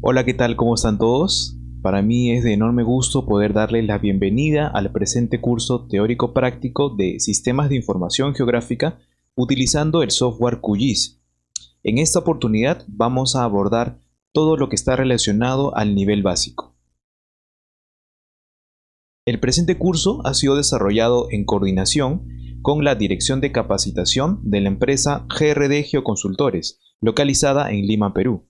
Hola, ¿qué tal? ¿Cómo están todos? Para mí es de enorme gusto poder darles la bienvenida al presente curso teórico práctico de Sistemas de Información Geográfica utilizando el software QGIS. En esta oportunidad vamos a abordar todo lo que está relacionado al nivel básico. El presente curso ha sido desarrollado en coordinación con la Dirección de Capacitación de la empresa GRD Geoconsultores, localizada en Lima, Perú.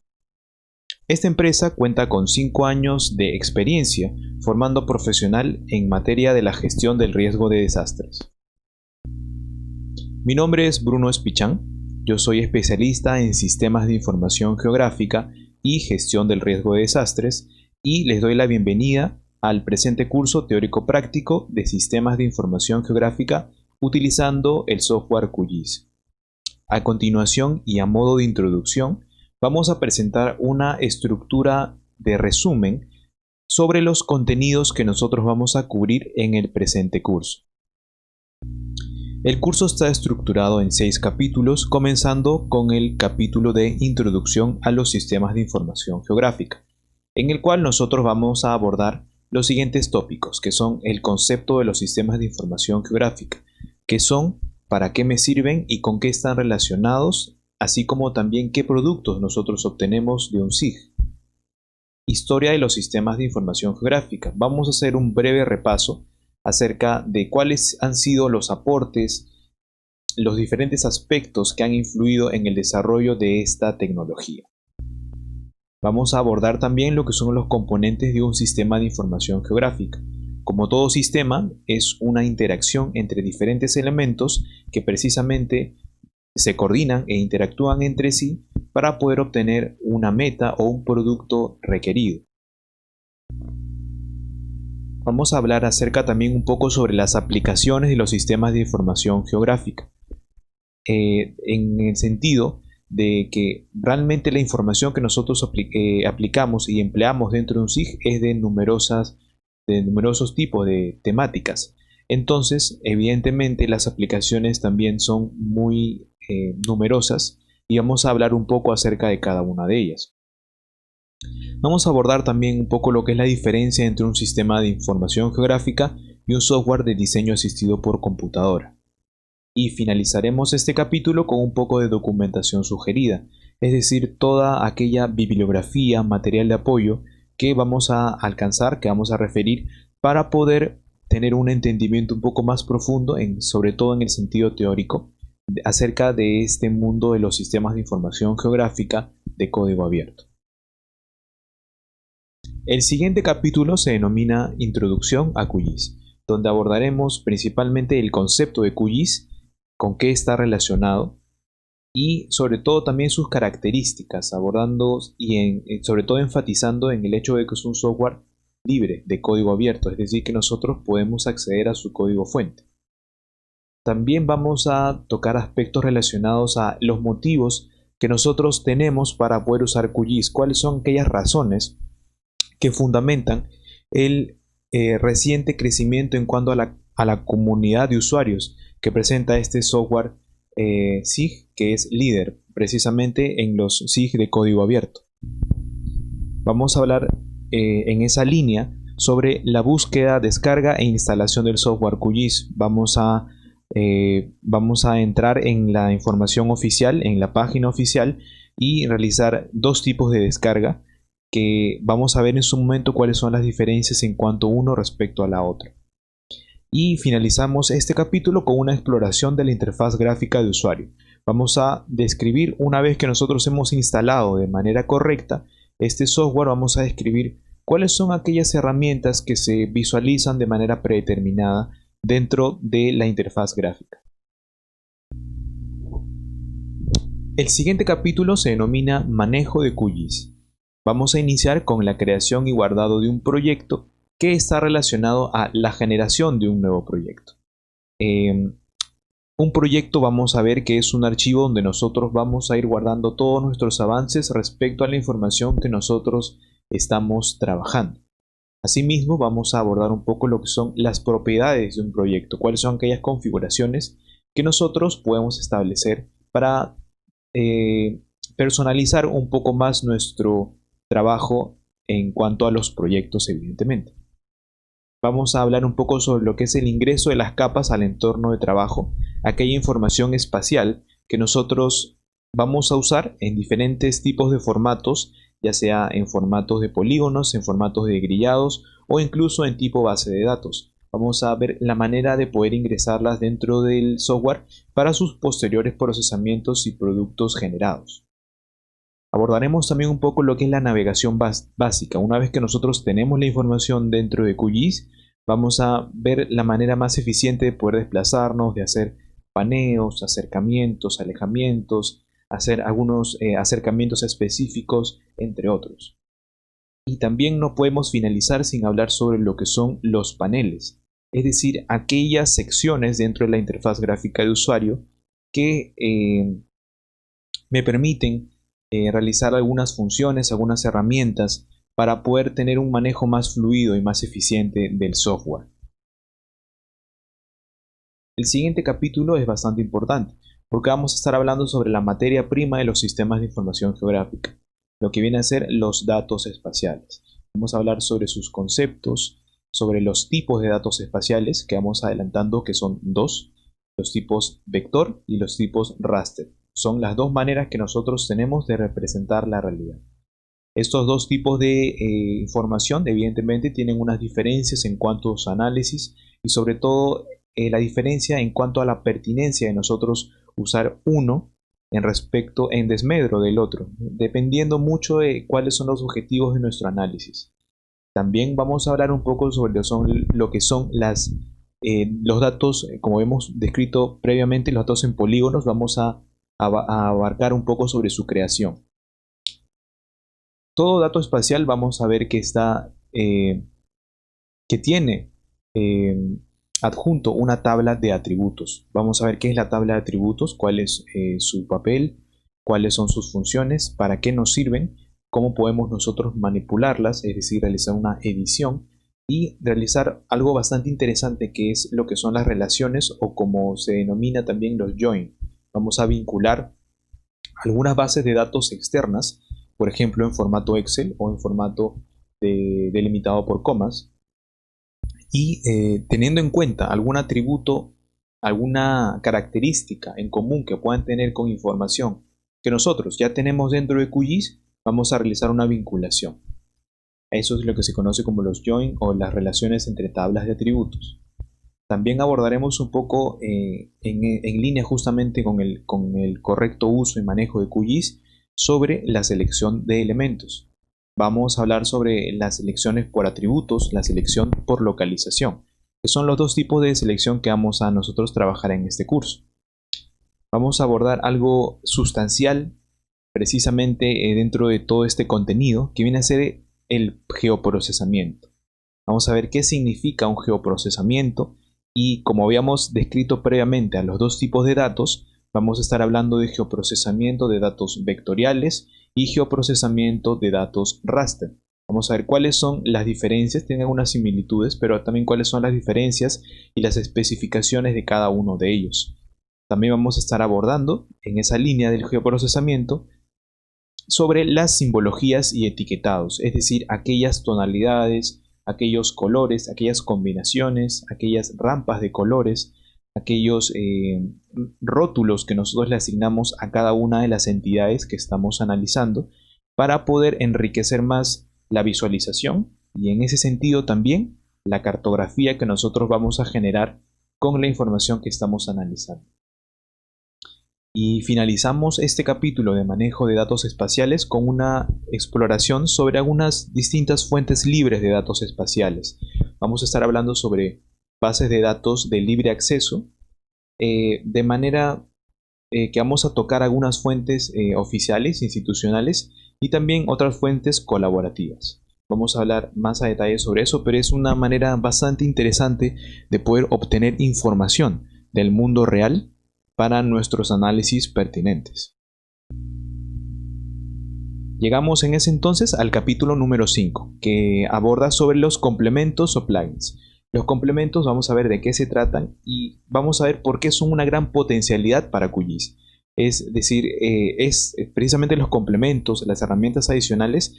Esta empresa cuenta con 5 años de experiencia formando profesional en materia de la gestión del riesgo de desastres. Mi nombre es Bruno Espichán, yo soy especialista en sistemas de información geográfica y gestión del riesgo de desastres y les doy la bienvenida al presente curso teórico práctico de sistemas de información geográfica utilizando el software QGIS. A continuación y a modo de introducción, vamos a presentar una estructura de resumen sobre los contenidos que nosotros vamos a cubrir en el presente curso. El curso está estructurado en 6 capítulos, comenzando con el capítulo de Introducción a los Sistemas de Información Geográfica, en el cual nosotros vamos a abordar los siguientes tópicos, que son el concepto de los sistemas de información geográfica, que son para qué me sirven y con qué están relacionados, así como también qué productos nosotros obtenemos de un SIG. Historia de los sistemas de información geográfica. Vamos a hacer un breve repaso acerca de cuáles han sido los aportes, los diferentes aspectos que han influido en el desarrollo de esta tecnología. Vamos a abordar también lo que son los componentes de un sistema de información geográfica. Como todo sistema, es una interacción entre diferentes elementos que precisamente se coordinan e interactúan entre sí para poder obtener una meta o un producto requerido. Vamos a hablar acerca también un poco sobre las aplicaciones de los sistemas de información geográfica, en el sentido de que realmente la información que nosotros aplicamos y empleamos dentro de un SIG es de numerosos tipos de temáticas. Entonces, evidentemente, las aplicaciones también son muy numerosas y vamos a hablar un poco acerca de cada una de ellas. Vamos a abordar también un poco lo que es la diferencia entre un sistema de información geográfica y un software de diseño asistido por computadora. Y finalizaremos este capítulo con un poco de documentación sugerida, es decir, toda aquella bibliografía, material de apoyo que vamos a alcanzar, que vamos a referir para poder tener un entendimiento un poco más profundo, sobre todo en el sentido teórico, acerca de este mundo de los sistemas de información geográfica de código abierto. El siguiente capítulo se denomina Introducción a QGIS, donde abordaremos principalmente el concepto de QGIS, con qué está relacionado y sobre todo también sus características, abordando y sobre todo enfatizando en el hecho de que es un software libre de código abierto, es decir, que nosotros podemos acceder a su código fuente. También vamos a tocar aspectos relacionados a los motivos que nosotros tenemos para poder usar QGIS, cuáles son aquellas razones que fundamentan el reciente crecimiento en cuanto a la comunidad de usuarios que presenta este software SIG, que es líder precisamente en los SIG de código abierto. Vamos a hablar en esa línea sobre la búsqueda, descarga e instalación del software QGIS. Vamos a entrar en la información oficial, en la página oficial y realizar 2 tipos de descarga que vamos a ver en su momento cuáles son las diferencias en cuanto uno respecto a la otra. Y finalizamos este capítulo con una exploración de la interfaz gráfica de usuario. Vamos a describir, una vez que nosotros hemos instalado de manera correcta este software, vamos a describir cuáles son aquellas herramientas que se visualizan de manera predeterminada dentro de la interfaz gráfica. El siguiente capítulo se denomina Manejo de QGIS. Vamos a iniciar con la creación y guardado de un proyecto que está relacionado a la generación de un nuevo proyecto. Un proyecto vamos a ver que es un archivo donde nosotros vamos a ir guardando todos nuestros avances respecto a la información que nosotros estamos trabajando. Asimismo, vamos a abordar un poco lo que son las propiedades de un proyecto, cuáles son aquellas configuraciones que nosotros podemos establecer para personalizar un poco más nuestro trabajo en cuanto a los proyectos, evidentemente. Vamos a hablar un poco sobre lo que es el ingreso de las capas al entorno de trabajo, aquella información espacial que nosotros vamos a usar en diferentes tipos de formatos, ya sea en formatos de polígonos, en formatos de grillados o incluso en tipo base de datos. Vamos a ver la manera de poder ingresarlas dentro del software para sus posteriores procesamientos y productos generados. Abordaremos también un poco lo que es la navegación básica. Una vez que nosotros tenemos la información dentro de QGIS, vamos a ver la manera más eficiente de poder desplazarnos, de hacer paneos, acercamientos, alejamientos, hacer algunos acercamientos específicos, entre otros. Y también no podemos finalizar sin hablar sobre lo que son los paneles, es decir, aquellas secciones dentro de la interfaz gráfica de usuario que me permiten realizar algunas funciones, algunas herramientas para poder tener un manejo más fluido y más eficiente del software. El siguiente capítulo es bastante importante porque vamos a estar hablando sobre la materia prima de los sistemas de información geográfica, lo que viene a ser los datos espaciales. Vamos a hablar sobre sus conceptos, sobre los tipos de datos espaciales que vamos adelantando, que son dos, los tipos vector y los tipos raster. Son las dos maneras que nosotros tenemos de representar la realidad. Estos dos tipos de información evidentemente tienen unas diferencias en cuanto a su análisis y sobre todo la diferencia en cuanto a la pertinencia de nosotros usar uno en desmedro del otro, dependiendo mucho de cuáles son los objetivos de nuestro análisis. También vamos a hablar un poco sobre lo que son los datos, como hemos descrito previamente, los datos en polígonos. Vamos a abarcar un poco sobre su creación. Todo dato espacial vamos a ver que tiene adjunto una tabla de atributos. Vamos a ver qué es la tabla de atributos, cuál es su papel, cuáles son sus funciones, para qué nos sirven, cómo podemos nosotros manipularlas, es decir, realizar una edición y realizar algo bastante interesante que es lo que son las relaciones o como se denomina también los join. Vamos a vincular algunas bases de datos externas, por ejemplo en formato Excel o en formato delimitado por comas, y teniendo en cuenta algún atributo, alguna característica en común que puedan tener con información que nosotros ya tenemos dentro de QGIS, vamos a realizar una vinculación. Eso es lo que se conoce como los join o las relaciones entre tablas de atributos. También abordaremos un poco en línea justamente con el correcto uso y manejo de QGIS sobre la selección de elementos. Vamos a hablar sobre las selecciones por atributos, la selección por localización, que son los dos tipos de selección que vamos a nosotros trabajar en este curso. Vamos a abordar algo sustancial precisamente dentro de todo este contenido, que viene a ser el geoprocesamiento. Vamos a ver qué significa un geoprocesamiento y, como habíamos descrito previamente a los dos tipos de datos, vamos a estar hablando de geoprocesamiento de datos vectoriales y geoprocesamiento de datos raster. Vamos a ver cuáles son las diferencias, tienen algunas similitudes, pero también cuáles son las diferencias y las especificaciones de cada uno de ellos. También vamos a estar abordando en esa línea del geoprocesamiento sobre las simbologías y etiquetados, es decir, aquellas tonalidades, aquellos colores, aquellas combinaciones, aquellas rampas de colores, aquellos rótulos que nosotros le asignamos a cada una de las entidades que estamos analizando para poder enriquecer más la visualización y en ese sentido también la cartografía que nosotros vamos a generar con la información que estamos analizando. Y finalizamos este capítulo de manejo de datos espaciales con una exploración sobre algunas distintas fuentes libres de datos espaciales. Vamos a estar hablando sobre bases de datos de libre acceso, de manera que vamos a tocar algunas fuentes oficiales, institucionales y también otras fuentes colaborativas. Vamos a hablar más a detalle sobre eso, pero es una manera bastante interesante de poder obtener información del mundo real para nuestros análisis pertinentes. Llegamos en ese entonces al capítulo número 5, que aborda sobre los complementos o plugins. Los complementos vamos a ver de qué se tratan y vamos a ver por qué son una gran potencialidad para QGIS. Es decir, precisamente los complementos, las herramientas adicionales,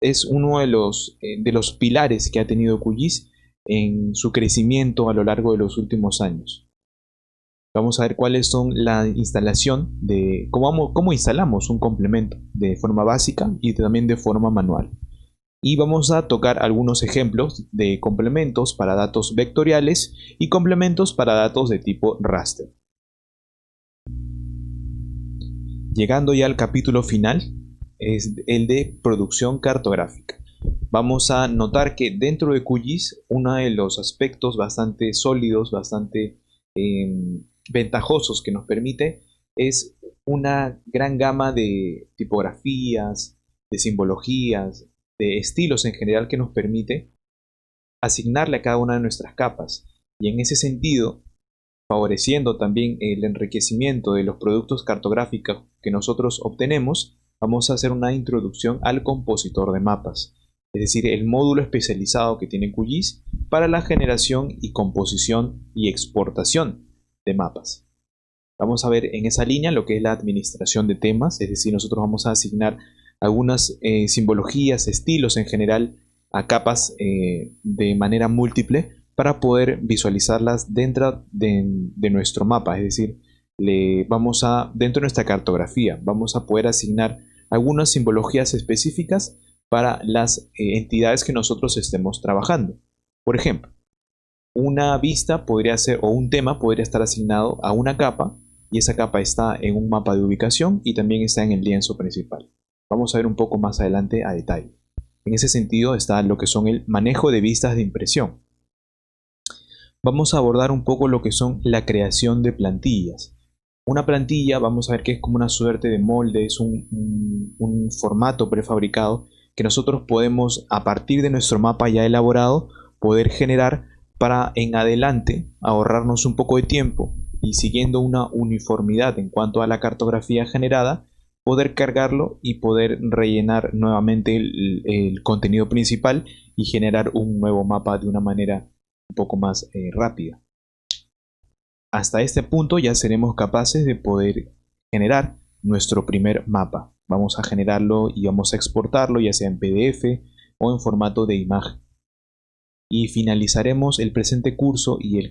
es uno de los pilares que ha tenido QGIS en su crecimiento a lo largo de los últimos años. Vamos a ver cuáles son la instalación de cómo instalamos un complemento de forma básica y también de forma manual. Y vamos a tocar algunos ejemplos de complementos para datos vectoriales y complementos para datos de tipo raster. Llegando ya al capítulo final, es el de producción cartográfica. Vamos a notar que dentro de QGIS uno de los aspectos bastante sólidos, bastante ventajosos que nos permite es una gran gama de tipografías, de simbologías, de estilos en general que nos permite asignarle a cada una de nuestras capas. Y en ese sentido, favoreciendo también el enriquecimiento de los productos cartográficos que nosotros obtenemos, vamos a hacer una introducción al compositor de mapas, es decir, el módulo especializado que tiene QGIS para la generación y composición y exportación de mapas. Vamos a ver en esa línea lo que es la administración de temas, es decir, nosotros vamos a asignar algunas simbologías, estilos en general a capas de manera múltiple para poder visualizarlas dentro de nuestro mapa, es decir, dentro de nuestra cartografía, vamos a poder asignar algunas simbologías específicas para las entidades que nosotros estemos trabajando. Por ejemplo, una vista podría ser, o un tema podría estar asignado a una capa, y esa capa está en un mapa de ubicación y también está en el lienzo principal. Vamos a ver un poco más adelante a detalle. En ese sentido está lo que son el manejo de vistas de impresión. Vamos a abordar un poco lo que son la creación de plantillas. Una plantilla, vamos a ver que es como una suerte de molde, es un formato prefabricado que nosotros podemos, a partir de nuestro mapa ya elaborado, poder generar para en adelante ahorrarnos un poco de tiempo y siguiendo una uniformidad en cuanto a la cartografía generada, poder cargarlo y poder rellenar nuevamente el contenido principal y generar un nuevo mapa de una manera un poco más rápida. Hasta este punto ya seremos capaces de poder generar nuestro primer mapa. Vamos a generarlo y vamos a exportarlo ya sea en PDF o en formato de imagen. Y finalizaremos el presente curso y el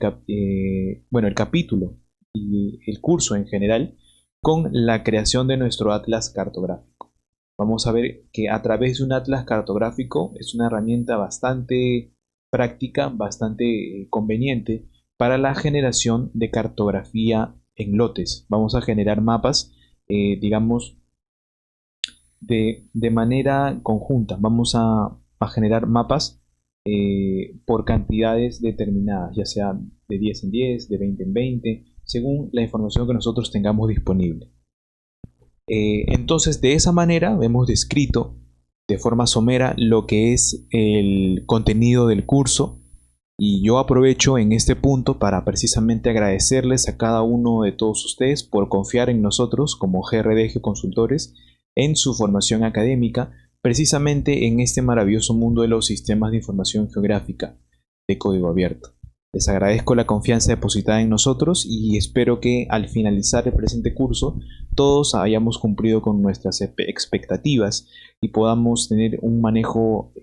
capítulo y el curso en general con la creación de nuestro atlas cartográfico. Vamos a ver que a través de un atlas cartográfico es una herramienta bastante práctica, bastante conveniente para la generación de cartografía en lotes. Vamos a generar mapas, digamos, de manera conjunta. Vamos a generar mapas por cantidades determinadas, ya sea de 10 en 10, de 20 en 20, según la información que nosotros tengamos disponible. Entonces, de esa manera hemos descrito de forma somera lo que es el contenido del curso, y yo aprovecho en este punto para precisamente agradecerles a cada uno de todos ustedes por confiar en nosotros como GRD Geoconsultores en su formación académica, precisamente en este maravilloso mundo de los sistemas de información geográfica de código abierto. Les agradezco la confianza depositada en nosotros y espero que al finalizar el presente curso todos hayamos cumplido con nuestras expectativas y podamos tener un manejo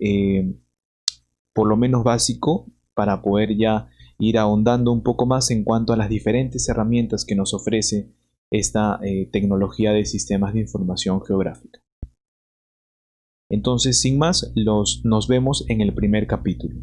por lo menos básico para poder ya ir ahondando un poco más en cuanto a las diferentes herramientas que nos ofrece esta tecnología de sistemas de información geográfica. Entonces, sin más, nos vemos en el primer capítulo.